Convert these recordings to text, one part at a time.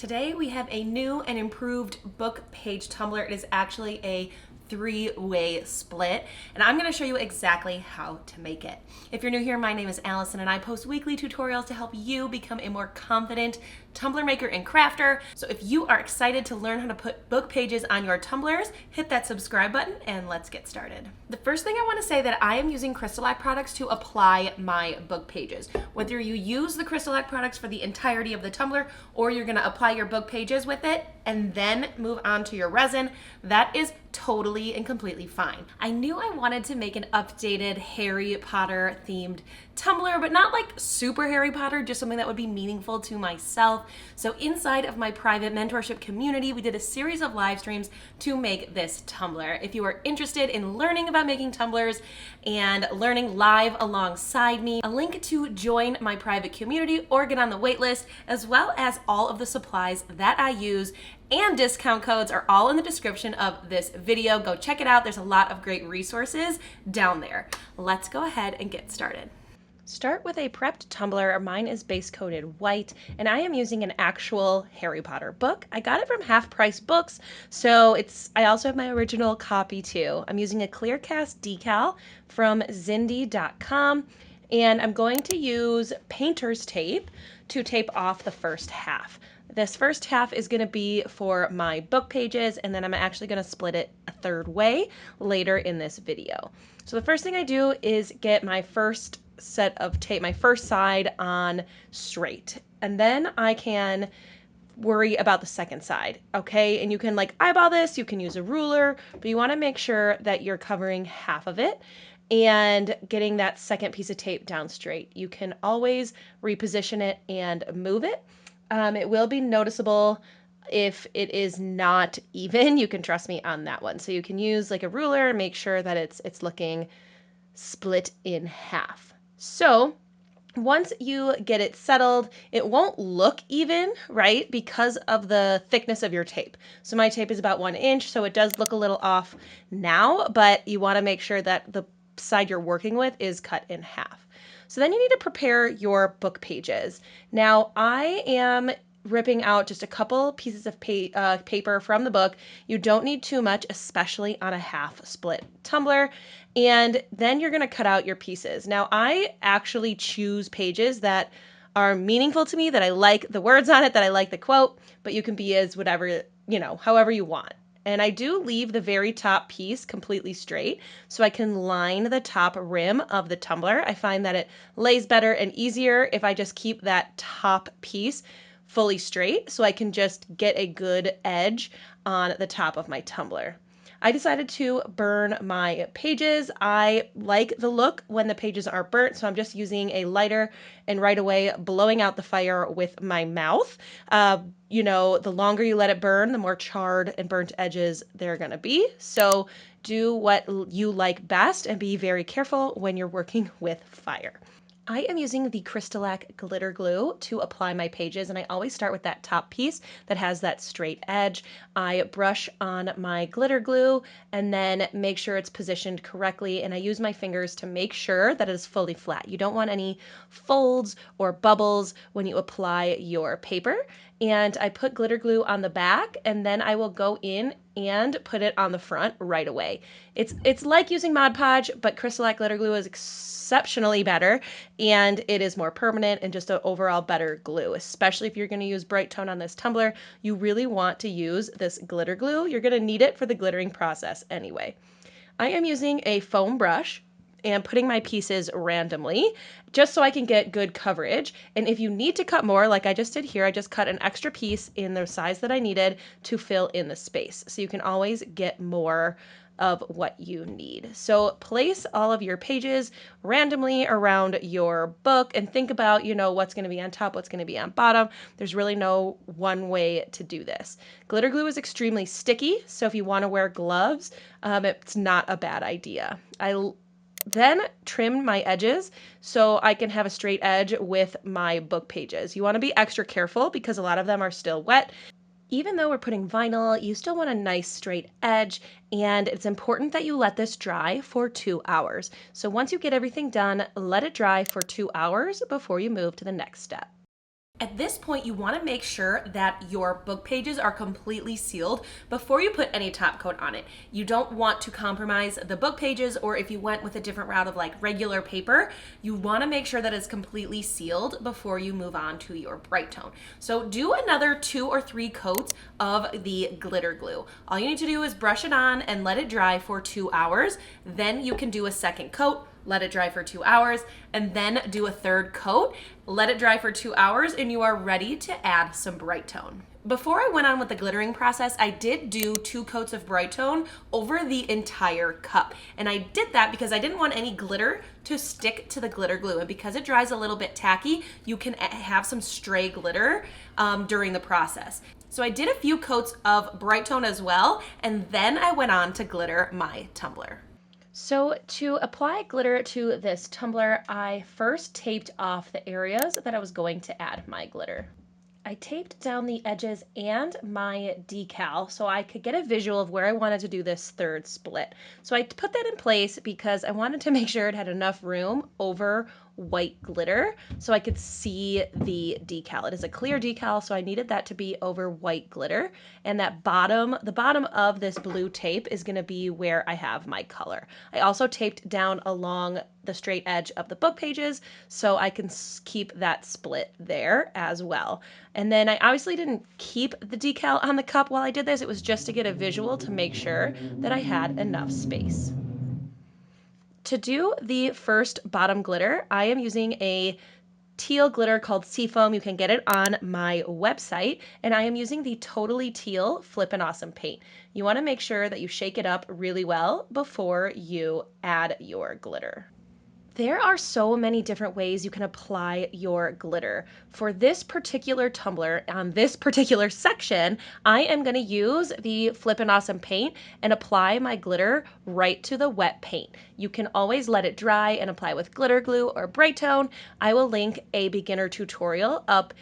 Today we have a new and improved book page tumbler. It is actually a three-way split, and I'm going to show you exactly how to make it. If you're new here, my name is Allison and I post weekly tutorials to help you become a more confident tumbler maker and crafter. So if you are excited to learn how to put book pages on your tumblers, hit that subscribe button and let's get started. The first thing I want to say that I am using CrystaLac products to apply my book pages. Whether you use the CrystaLac products for the entirety of the tumbler or you're going to apply your book pages with it and then move on to your resin, that is totally and completely fine. I knew I wanted to make an updated Harry Potter themed tumbler, but not like super Harry Potter, just something that would be meaningful to myself. So inside of my private mentorship community, we did a series of live streams to make this tumbler. If you are interested in learning about making tumblers and learning live alongside me, a link to join my private community or get on the wait list, as well as all of the supplies that I use and discount codes are all in the description of this video. Go check it out. There's a lot of great resources down there. Let's go ahead and get started. Start with a prepped tumbler. Mine is base coated white, and I am using an actual Harry Potter book. I got it from Half Price Books, so I also have my original copy too. I'm using a clear cast decal from Zindy.com, and I'm going to use painter's tape to tape off the first half. This first half is going to be for my book pages, and then I'm actually going to split it a third way later in this video. So the first thing I do is get my first set of tape, my first side on straight, and then I can worry about the second side, okay? And you can like eyeball this, you can use a ruler, but you want to make sure that you're covering half of it and getting that second piece of tape down straight. You can always reposition it and move it. It will be noticeable if it is not even. You can trust me on that one. So you can use like a ruler and make sure that it's looking split in half. So once you get it settled, it won't look even, right? Because of the thickness of your tape. So my tape is about 1 inch, so it does look a little off now, but you want to make sure that the side you're working with is cut in half. So then you need to prepare your book pages. Now I am ripping out just a couple pieces of paper from the book. You don't need too much, especially on a half split tumbler. And then you're going to cut out your pieces. Now I actually choose pages that are meaningful to me, that I like the words on it, that I like the quote, but you can be as whatever, however you want. And I do leave the very top piece completely straight so I can line the top rim of the tumbler. I find that it lays better and easier if I just keep that top piece fully straight so I can just get a good edge on the top of my tumbler. I decided to burn my pages. I like the look when the pages are burnt, so I'm just using a lighter and right away blowing out the fire with my mouth. The longer you let it burn, the more charred and burnt edges they're gonna be. So do what you like best and be very careful when you're working with fire. I am using the CrystaLac glitter glue to apply my pages, and I always start with that top piece that has that straight edge. I brush on my glitter glue and then make sure it's positioned correctly, and I use my fingers to make sure that it is fully flat. You don't want any folds or bubbles when you apply your paper. And I put glitter glue on the back, and then I will go in and put it on the front right away. It's like using Mod Podge, but CrystaLac glitter glue is exceptionally better, and it is more permanent and just an overall better glue, especially if you're going to use bright tone on this tumbler. You really want to use this glitter glue. You're going to need it for the glittering process anyway. I am using a foam brush and putting my pieces randomly just so I can get good coverage. And if you need to cut more, like I just did here, I just cut an extra piece in the size that I needed to fill in the space. So you can always get more of what you need. So place all of your pages randomly around your book and think about, what's going to be on top, what's going to be on bottom. There's really no one way to do this. Glitter glue is extremely sticky, so if you want to wear gloves, it's not a bad idea. I then trim my edges so I can have a straight edge with my book pages. You want to be extra careful because a lot of them are still wet. Even though we're putting vinyl, you still want a nice straight edge, and it's important that you let this dry for 2 hours. So once you get everything done, let it dry for 2 hours before you move to the next step. At this point, you want to make sure that your book pages are completely sealed before you put any top coat on it. You don't want to compromise the book pages, or if you went with a different route of like regular paper, you want to make sure that it's completely sealed before you move on to your bright tone. So do another 2 or 3 coats of the glitter glue. All you need to do is brush it on and let it dry for 2 hours. Then you can do a second coat, let it dry for 2 hours, and then do a third coat, let it dry for 2 hours, and you are ready to add some bright tone. Before I went on with the glittering process, I did do 2 coats of bright tone over the entire cup. And I did that because I didn't want any glitter to stick to the glitter glue. And because it dries a little bit tacky, you can have some stray glitter during the process. So I did a few coats of bright tone as well, and then I went on to glitter my tumbler. So to apply glitter to this tumbler, I first taped off the areas that I was going to add my glitter. I taped down the edges and my decal so I could get a visual of where I wanted to do this third split. So I put that in place because I wanted to make sure it had enough room over white glitter so I could see the decal. It is a clear decal, so I needed that to be over white glitter. And the bottom of this blue tape is going to be where I have my color. I also taped down along the straight edge of the book pages so I can keep that split there as well. And then I obviously didn't keep the decal on the cup while I did this. It was just to get a visual to make sure that I had enough space. To do the first bottom glitter, I am using a teal glitter called Seafoam. You can get it on my website, and I am using the Totally Teal Flippin' Awesome paint. You want to make sure that you shake it up really well before you add your glitter. There are so many different ways you can apply your glitter. For this particular tumbler, on this particular section, I am going to use the Flippin' Awesome paint and apply my glitter right to the wet paint. You can always let it dry and apply with glitter glue or bright tone. I will link a beginner tutorial up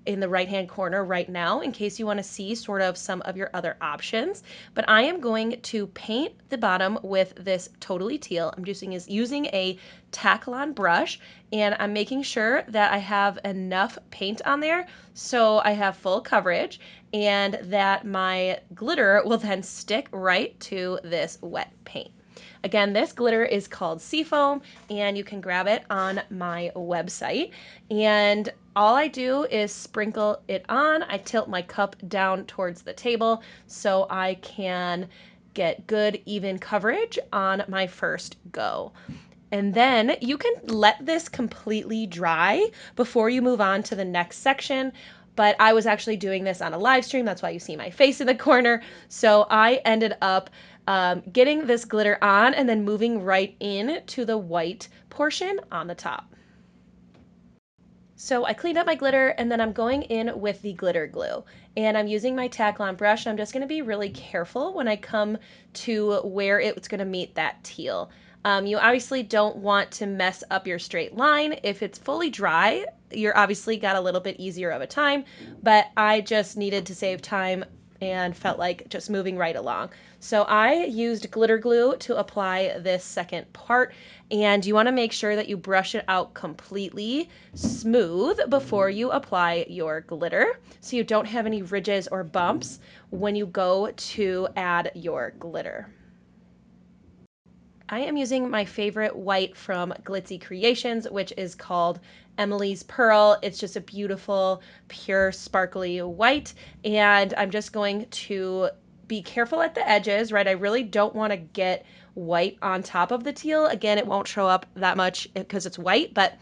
in the right hand corner right now in case you want to see sort of some of your other options. But I am going to paint the bottom with this Totally Teal. I'm using a Taklon brush, and I'm making sure that I have enough paint on there so I have full coverage and that my glitter will then stick right to this wet paint. Again, this glitter is called Seafoam, and you can grab it on my website. And all I do is sprinkle it on. I tilt my cup down towards the table so I can get good, even coverage on my first go. And then you can let this completely dry before you move on to the next section. But I was actually doing this on a live stream. That's why you see my face in the corner. So I ended up getting this glitter on and then moving right in to the white portion on the top. So I cleaned up my glitter, and then I'm going in with the glitter glue, and I'm using my Taklon brush. I'm just going to be really careful when I come to where it's going to meet that teal. You obviously don't want to mess up your straight line. If it's fully dry, you're obviously got a little bit easier of a time, but I just needed to save time and felt like just moving right along. So I used glitter glue to apply this second part, and you want to make sure that you brush it out completely smooth before you apply your glitter so you don't have any ridges or bumps when you go to add your glitter. I am using my favorite white from Glitzy Kreations, which is called Emily's Pearl. It's just a beautiful, pure, sparkly white. And I'm just going to be careful at the edges, right? I really don't want to get white on top of the teal. Again, it won't show up that much because it's white, but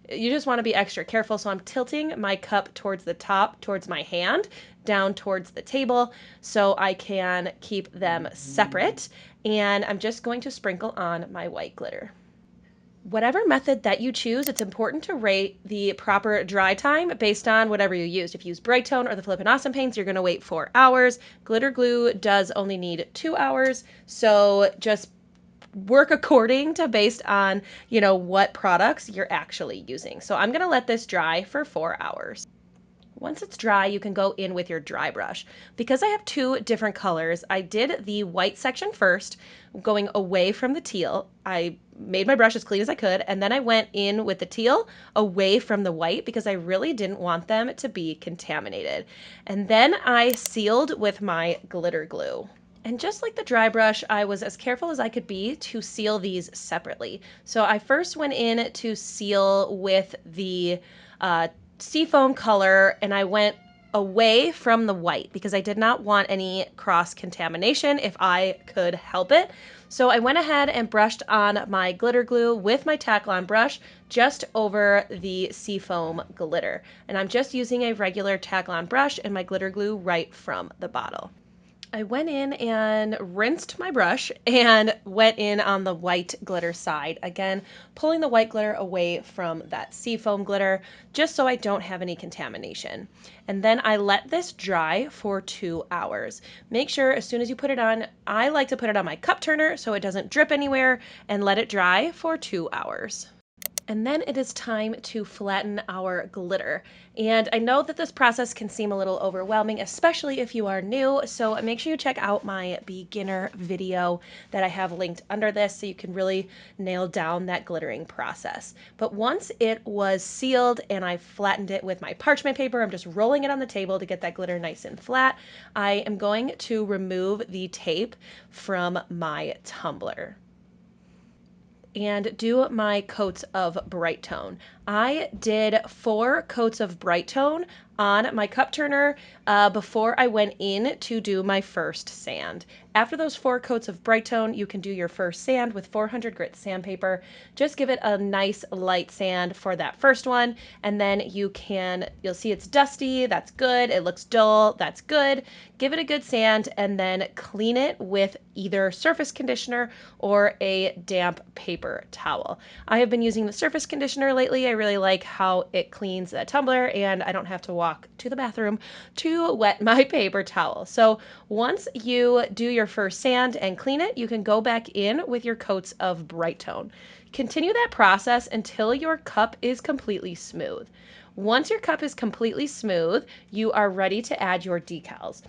you just want to be extra careful. So I'm tilting my cup towards the top, towards my hand, down towards the table so I can keep them separate. And I'm just going to sprinkle on my white glitter. Whatever method that you choose, it's important to rate the proper dry time based on whatever you used. If you use Bright Tone or the Flippin' Awesome paints, you're going to wait 4 hours. Glitter glue does only need 2 hours. So just work according to based on, what products you're actually using. So I'm going to let this dry for 4 hours. Once it's dry, you can go in with your dry brush. Because I have two different colors, I did the white section first, going away from the teal. I made my brush as clean as I could, and then I went in with the teal away from the white because I really didn't want them to be contaminated. And then I sealed with my glitter glue. And just like the dry brush, I was as careful as I could be to seal these separately. So I first went in to seal with the seafoam color, and I went away from the white because I did not want any cross contamination if I could help it. So I went ahead and brushed on my glitter glue with my Taklon brush just over the seafoam glitter. And I'm just using a regular Taklon brush and my glitter glue right from the bottle. I went in and rinsed my brush and went in on the white glitter side. Again, pulling the white glitter away from that seafoam glitter just so I don't have any contamination. And then I let this dry for 2 hours. Make sure as soon as you put it on, I like to put it on my cup turner so it doesn't drip anywhere, and let it dry for 2 hours. And then it is time to flatten our glitter. And I know that this process can seem a little overwhelming, especially if you are new, so make sure you check out my beginner video that I have linked under this so you can really nail down that glittering process. But once it was sealed and I flattened it with my parchment paper, I'm just rolling it on the table to get that glitter nice and flat. I am going to remove the tape from my tumbler and do my coats of bright tone. I did 4 coats of bright tone on my cup turner before I went in to do my first sand. After those 4 coats of bright tone, you can do your first sand with 400 grit sandpaper. Just give it a nice light sand for that first one, and then you'll see it's dusty, that's good. It looks dull, that's good. Give it a good sand and then clean it with either surface conditioner or a damp paper towel. I have been using the surface conditioner lately. I really like how it cleans that tumbler and I don't have to walk to the bathroom to wet my paper towel. So once you do your first sand and clean it, you can go back in with your coats of bright tone. Continue that process until your cup is completely smooth. Once your cup is completely smooth, you are ready to add your decals.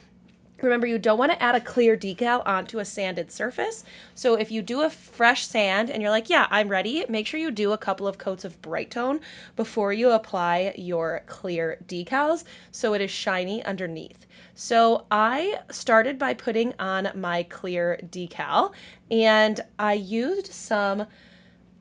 Remember, you don't want to add a clear decal onto a sanded surface. So if you do a fresh sand and you're like, yeah, I'm ready, make sure you do a couple of coats of bright tone before you apply your clear decals so it is shiny underneath. So I started by putting on my clear decal, and I used some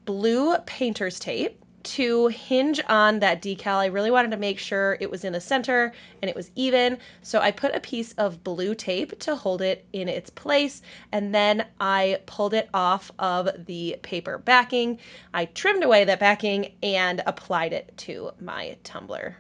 blue painter's tape to hinge on that decal. I really wanted to make sure it was in the center and it was even. So I put a piece of blue tape to hold it in its place, and then I pulled it off of the paper backing. I trimmed away that backing and applied it to my tumbler.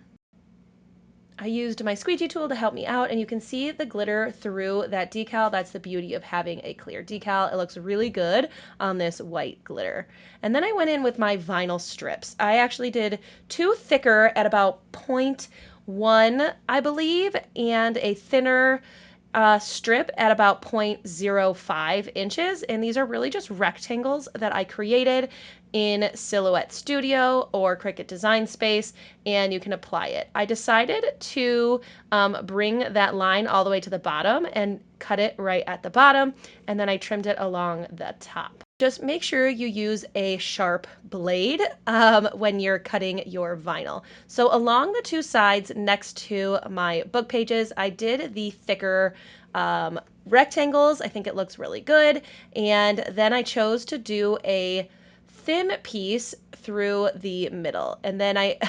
I used my squeegee tool to help me out, and you can see the glitter through that decal. That's the beauty of having a clear decal. It looks really good on this white glitter. And then I went in with my vinyl strips. I actually did 2 thicker at about 0.1, I believe, and a thinner strip at about 0.05 inches. And these are really just rectangles that I created in Silhouette Studio or Cricut Design Space, and you can apply it. I decided to bring that line all the way to the bottom and cut it right at the bottom, and then I trimmed it along the top. Just make sure you use a sharp blade when you're cutting your vinyl. So along the 2 sides next to my book pages, I did the thicker rectangles. I think it looks really good. And then I chose to do a thin piece through the middle, and then I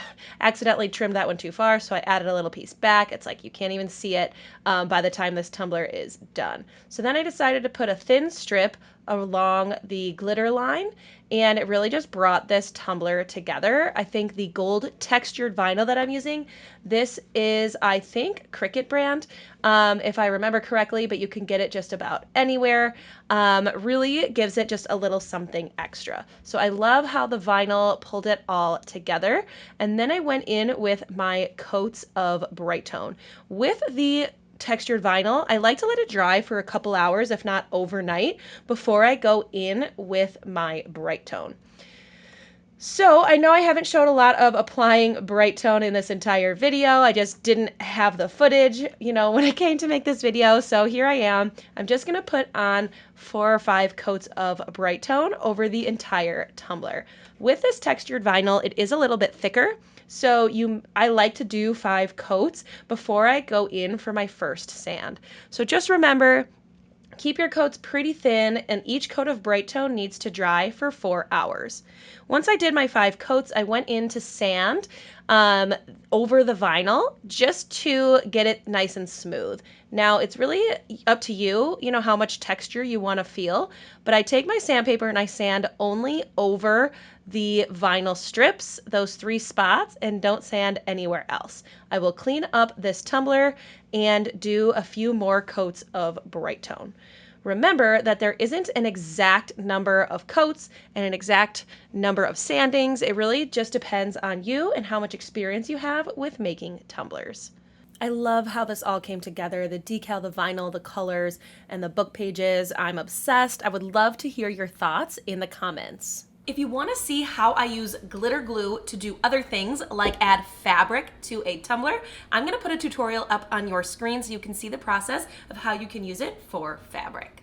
accidentally trimmed that one too far, so I added a little piece back. It's like you can't even see it by the time this tumbler is done. So then I decided to put a thin strip along the glitter line, and it really just brought this tumbler together. I think the gold textured vinyl that I'm using, this is, I think, Cricut brand, if I remember correctly, but you can get it just about anywhere. Really gives it just a little something extra. So I love how the vinyl pulled it all together. And then I went in with my coats of bright tone. With the textured vinyl, I like to let it dry for a couple hours, if not overnight, before I go in with my bright tone. So I know I haven't showed a lot of applying bright tone in this entire video. I just didn't have the footage, when I came to make this video. So here I am. I'm just gonna put on 4 or 5 coats of bright tone over the entire tumbler. With this textured vinyl, it is a little bit thicker. So I like to do 5 coats before I go in for my first sand. So just remember, keep your coats pretty thin, and each coat of bright tone needs to dry for 4 hours. Once I did my 5 coats, I went in to sand over the vinyl just to get it nice and smooth. Now, it's really up to you, how much texture you want to feel, but I take my sandpaper and I sand only over the vinyl strips, those 3 spots, and don't sand anywhere else. I will clean up this tumbler and do a few more coats of bright tone. Remember that there isn't an exact number of coats and an exact number of sandings. It really just depends on you and how much experience you have with making tumblers. I love how this all came together, the decal, the vinyl, the colors, and the book pages. I'm obsessed. I would love to hear your thoughts in the comments. If you want to see how I use glitter glue to do other things like add fabric to a tumbler, I'm going to put a tutorial up on your screen so you can see the process of how you can use it for fabric.